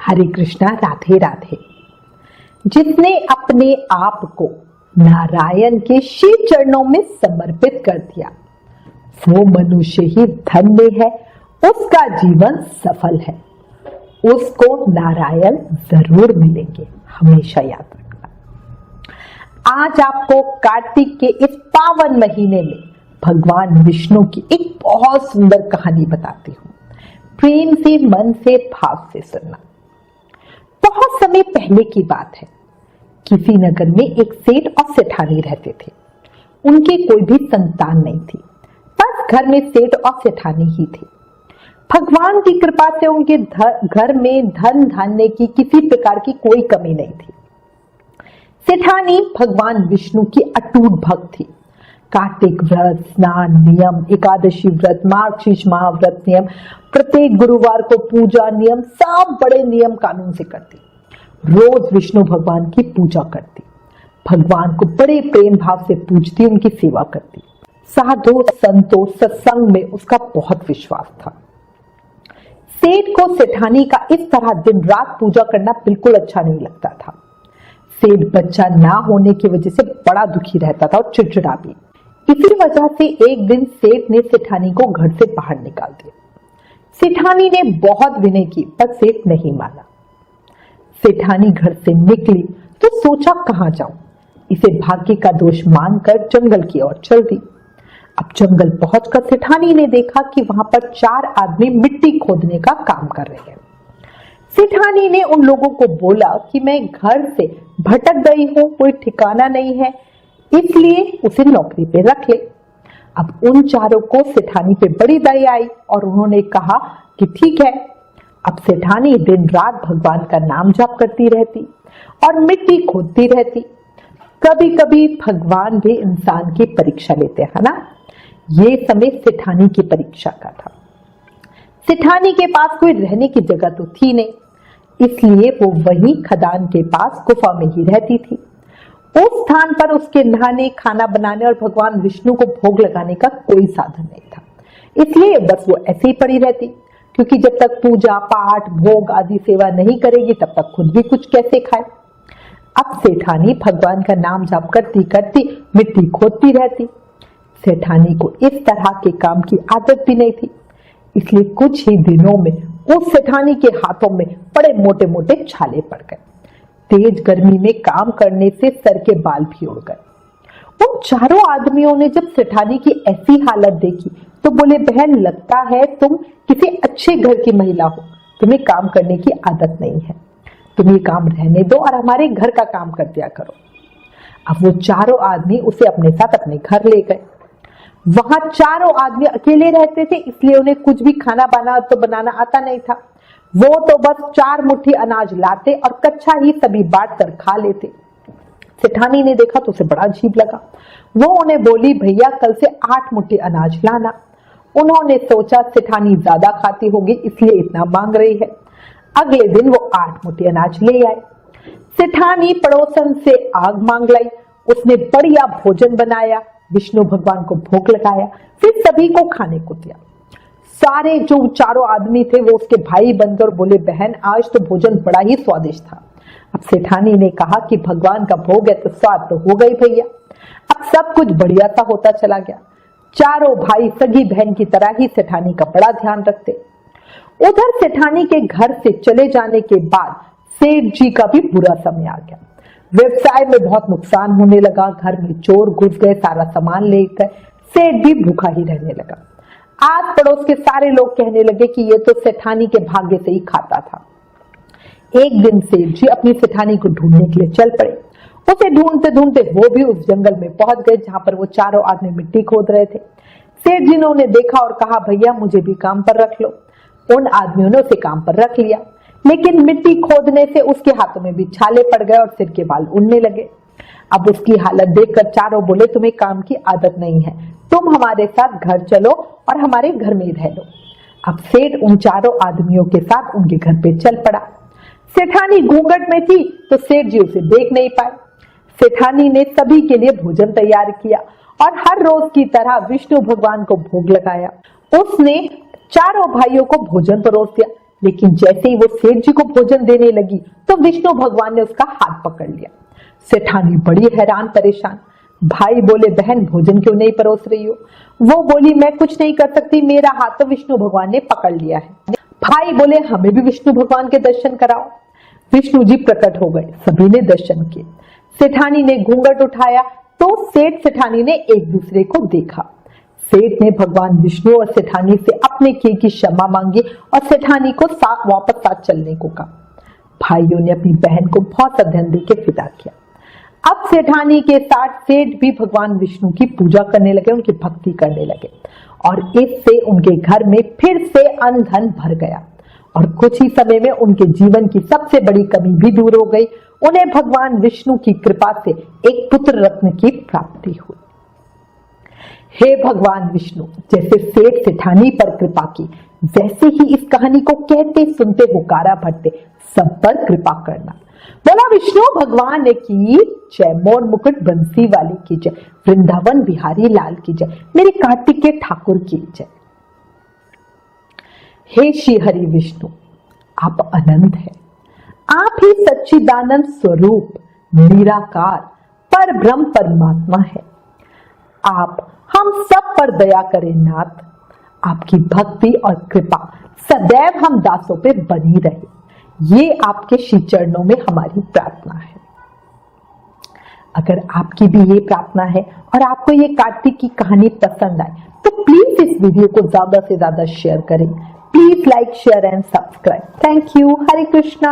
हरे कृष्णा, राधे राधे। जिसने अपने आप को नारायण के श्री चरणों में समर्पित कर दिया वो मनुष्य ही धन्य है, उसका जीवन सफल है, उसको नारायण जरूर मिलेंगे, हमेशा याद रखना। आज आपको कार्तिक के इस पावन महीने में भगवान विष्णु की एक बहुत सुंदर कहानी बताती हूँ। प्रेम से, मन से, भाव से सुनना। बहुत समय पहले की बात है। किसी नगर में एक सेठ और सेठानी रहते थे। उनके कोई भी संतान नहीं थी, बस घर में सेठ और सेठानी ही थे। भगवान की कृपा से उनके घर में धन धान्य की किसी प्रकार की कोई कमी नहीं थी। सेठानी भगवान विष्णु की अटूट भक्त थी। कार्तिक व्रत, स्नान नियम, एकादशी व्रत, मार्गशीर्ष महाव्रत नियम, प्रत्येक गुरुवार को पूजा नियम, सब बड़े नियम कानून से करती। रोज विष्णु भगवान की पूजा करती, भगवान को बड़े प्रेम भाव से पूजती, उनकी सेवा करती। साधु संतों सत्संग में उसका बहुत विश्वास था। सेठ को सेठानी का इस तरह दिन रात पूजा करना बिल्कुल अच्छा नहीं लगता था। सेठ बच्चा ना होने की वजह से बड़ा दुखी रहता था और चिड़चिड़ा भी। इसी वजह से एक दिन सेठ ने सेठानी को घर से बाहर निकाल दिया। सेठानी ने बहुत विनय की पर सेठ नहीं माना। सेठानी घर से निकली तो सोचा कहां जाऊं। इसे भाग्य का दोष मानकर जंगल की ओर चल दी। अब जंगल पहुंचकर सेठानी ने देखा कि वहां पर 4 आदमी मिट्टी खोदने का काम कर रहे हैं। सेठानी ने उन लोगों को बोला कि मैं घर से भटक गई हूं, कोई ठिकाना नहीं है, इसलिए उसे नौकरी पे रख ले। अब उन चारों को सेठानी पे बड़ी दया आई और उन्होंने कहा कि ठीक है। अब सेठानी दिन रात भगवान का नाम जाप करती रहती और मिट्टी खोदती रहती। कभी कभी भगवान भी इंसान की परीक्षा लेते हैं ना। ये समय सेठानी की परीक्षा का था। सेठानी के पास कोई रहने की जगह तो थी नहीं, इसलिए वो वहीं खदान के पास गुफा में ही रहती थी। उस स्थान पर उसके नहाने, खाना बनाने और भगवान विष्णु को भोग लगाने का कोई साधन नहीं था, इसलिए बस वो ऐसे ही पड़ी रहती। क्योंकि जब तक पूजा पाठ भोग आदि सेवा नहीं करेगी तब तक खुद भी कुछ कैसे खाए। अब सेठानी भगवान का नाम जाप करती करती मिट्टी खोदती रहती। सेठानी को इस तरह के काम की आदत भी नहीं थी, इसलिए कुछ ही दिनों में उस सेठानी के हाथों में बड़े मोटे मोटे छाले पड़ गए। तेज गर्मी में काम करने से सर के बाल भी उड़ गए। उन चारों आदमियों ने जब सेठानी की ऐसी हालत देखी तो बोले, बहन लगता है तुम किसी अच्छे घर की महिला हो, तुम्हें काम करने की आदत नहीं है, तुम ये काम रहने दो और हमारे घर का काम कर दिया करो। अब वो चारों आदमी उसे अपने साथ अपने घर ले गए। वहां चारों आदमी अकेले रहते थे, इसलिए उन्हें कुछ भी खाना बनाना आता नहीं था। वो तो बस 4 मुट्ठी अनाज लाते और कच्चा ही सभी बांट कर खा लेते। सेठानी ने देखा तो उसे बड़ा अजीब लगा। वो उन्हें बोली, भैया कल से 8 मुट्ठी अनाज लाना। उन्होंने सोचा सेठानी ज्यादा खाती होगी इसलिए इतना मांग रही है। अगले दिन वो 8 मुट्ठी अनाज ले आए। सेठानी पड़ोसन से आग मांग लाई। उसने बढ़िया भोजन बनाया, विष्णु भगवान को भोग लगाया, फिर सभी को खाने को दिया। सारे जो चारों आदमी थे वो उसके भाई बनकर बोले, बहन आज तो भोजन बड़ा ही स्वादिष्ट था। अब सेठानी ने कहा कि भगवान का भोग है तो स्वाद तो हो गई भैया। अब सब कुछ बढ़िया सा होता चला गया। चारों भाई सगी बहन की तरह ही सेठानी का बड़ा ध्यान रखते। उधर सेठानी के घर से चले जाने के बाद सेठ जी का भी बुरा समय आ गया। व्यवसाय में बहुत नुकसान होने लगा, घर में चोर घुस गए, सारा सामान ले गए। सेठ भी भूखा ही रहने लगा। आस पड़ोस के सारे लोग कहने लगे कि ये तो सेठानी के भाग्य से ही खाता था। एक दिन सेठ जी अपनी सेठानी को ढूंढने के लिए चल पड़े। उसे ढूंढते ढूंढते वो भी उस जंगल में पहुंच गए जहां पर वो चारों आदमी मिट्टी खोद रहे थे। सेठ जी ने उन्हें देखा और कहा, भैया मुझे भी काम पर रख लो। उन आदमियों ने उसे काम पर रख लिया, लेकिन मिट्टी खोदने से उसके हाथों में भी छाले पड़ गए और सिर के बाल उड़ने लगे। अब उसकी हालत देखकर चारों बोले, तुम्हें काम की आदत नहीं है, तुम हमारे साथ घर चलो और हमारे घर में रह लो। अब सेठ उन चारों आदमियों के साथ उनके घर पे चल पड़ा। सेठानी घूंघट में थी तो सेठ जी उसे देख नहीं पाए। सेठानी ने सभी के लिए भोजन तैयार किया और हर रोज की तरह विष्णु भगवान को भोग लगाया। उसने चारों भाइयों को भोजन परोस दिया, लेकिन जैसे ही वो सेठ जी को भोजन देने लगी तो विष्णु भगवान ने उसका हाथ पकड़ लिया। सेठानी बड़ी हैरान परेशान। भाई बोले, बहन भोजन क्यों नहीं परोस रही हो? वो बोली, मैं कुछ नहीं कर सकती, मेरा हाथ तो विष्णु भगवान ने पकड़ लिया है। भाई बोले, हमें भी विष्णु भगवान के दर्शन कराओ। विष्णु जी प्रकट हो गए, सभी ने दर्शन किए। सेठानी ने घूंघट उठाया तो सेठ सेठानी ने एक दूसरे को देखा। सेठ ने भगवान विष्णु और सेठानी से अपने किए की क्षमा मांगी और सेठानी को वापस साथ चलने को कहा। भाइयों ने अपनी बहन को बहुत सा धन देकर विदा किया। अब सेठानी के साथ सेठ भी भगवान विष्णु की पूजा करने लगे, उनकी भक्ति करने लगे और इससे उनके घर में फिर से अन्न धन भर गया और कुछ ही समय में उनके जीवन की सबसे बड़ी कमी भी दूर हो गई। उन्हें भगवान विष्णु की कृपा से एक पुत्र रत्न की प्राप्ति हुई। हे भगवान विष्णु, जैसे सेठ सेठानी पर कृपा की, वैसे ही इस कहानी को कहते सुनते हुकारा भरते सब पर कृपा करना। बोला विष्णु भगवान की जय, मोर मुकुट बंसी वाली की जय, वृंदावन बिहारी लाल की जय, मेरे कार्तिकेय ठाकुर की जय। हे श्री हरि विष्णु, आप अनंत हैं, आप ही सच्चिदानंद स्वरूप निराकार पर ब्रह्म परमात्मा है। आप हम सब पर दया करें नाथ, आपकी भक्ति और कृपा सदैव हम दासों पे बनी रहे, ये आपके श्री चरणों में हमारी प्रार्थना है। अगर आपकी भी ये प्रार्थना है और आपको ये कार्तिक की कहानी पसंद आए तो प्लीज इस वीडियो को ज्यादा से ज्यादा शेयर करें। Please like, share and subscribe. Thank you. Hare Krishna.